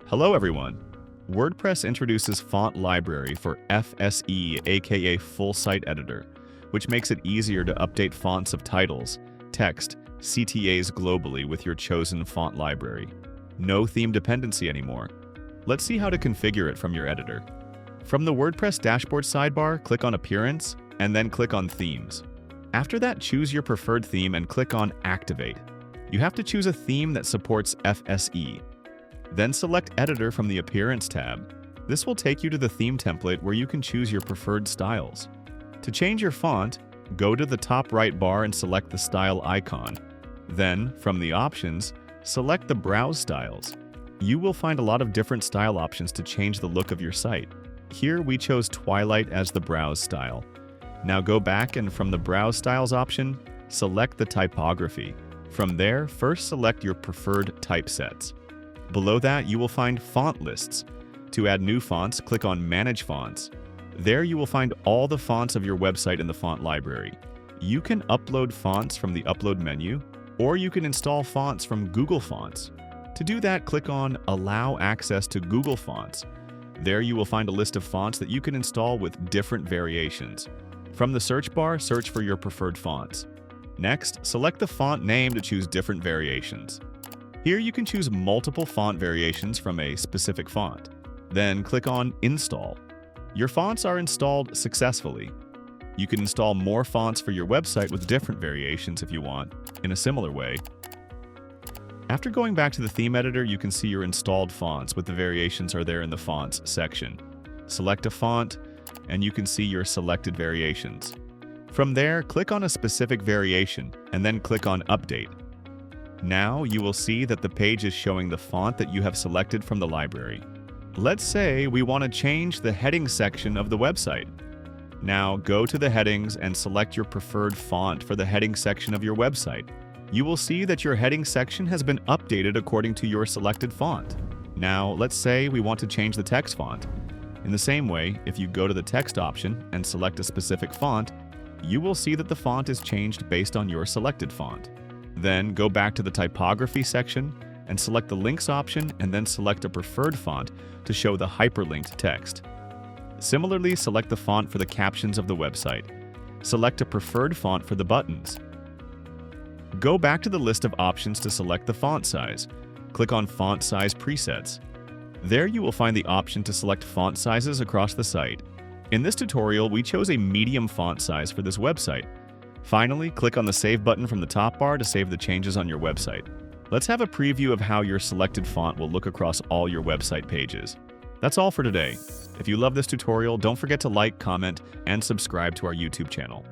Hello everyone! WordPress introduces Font Library for FSE, aka Full Site Editor, which makes it easier to update fonts of titles, text, CTAs globally with your chosen font library. No theme dependency anymore. Let's see how to configure it from your editor. From the WordPress dashboard sidebar, click on Appearance, and then click on Themes. After that, choose your preferred theme and click on Activate. You have to choose a theme that supports FSE. Then select Editor from the Appearance tab. This will take you to the theme template where you can choose your preferred styles. To change your font, go to the top right bar and select the style icon. Then, from the options, select the Browse Styles. You will find a lot of different style options to change the look of your site. Here we chose Twilight as the browse style. Now go back and from the Browse Styles option, select the typography. From there, first select your preferred typesets. Below that, you will find font lists. To add new fonts, click on Manage Fonts. There you will find all the fonts of your website in the font library. You can upload fonts from the Upload menu, or you can install fonts from Google Fonts. To do that, click on Allow Access to Google Fonts. There you will find a list of fonts that you can install with different variations. From the search bar, search for your preferred fonts. Next, select the font name to choose different variations. Here you can choose multiple font variations from a specific font. Then click on Install. Your fonts are installed successfully. You can install more fonts for your website with different variations if you want, in a similar way. After going back to the theme editor, you can see your installed fonts with the variations are there in the Fonts section. Select a font, and you can see your selected variations. From there, click on a specific variation, and then click on Update. Now you will see that the page is showing the font that you have selected from the library. Let's say we want to change the heading section of the website. Now go to the headings and select your preferred font for the heading section of your website. You will see that your heading section has been updated according to your selected font. Now let's say we want to change the text font. In the same way, if you go to the text option and select a specific font, you will see that the font is changed based on your selected font. Then go back to the typography section and select the links option and then select a preferred font to show the hyperlinked text. Similarly, select the font for the captions of the website. Select a preferred font for the buttons. Go back to the list of options to select the font size. Click on Font Size Presets. There you will find the option to select font sizes across the site. In this tutorial, we chose a medium font size for this website. Finally, click on the Save button from the top bar to save the changes on your website. Let's have a preview of how your selected font will look across all your website pages. That's all for today. If you love this tutorial, don't forget to like, comment, and subscribe to our YouTube channel.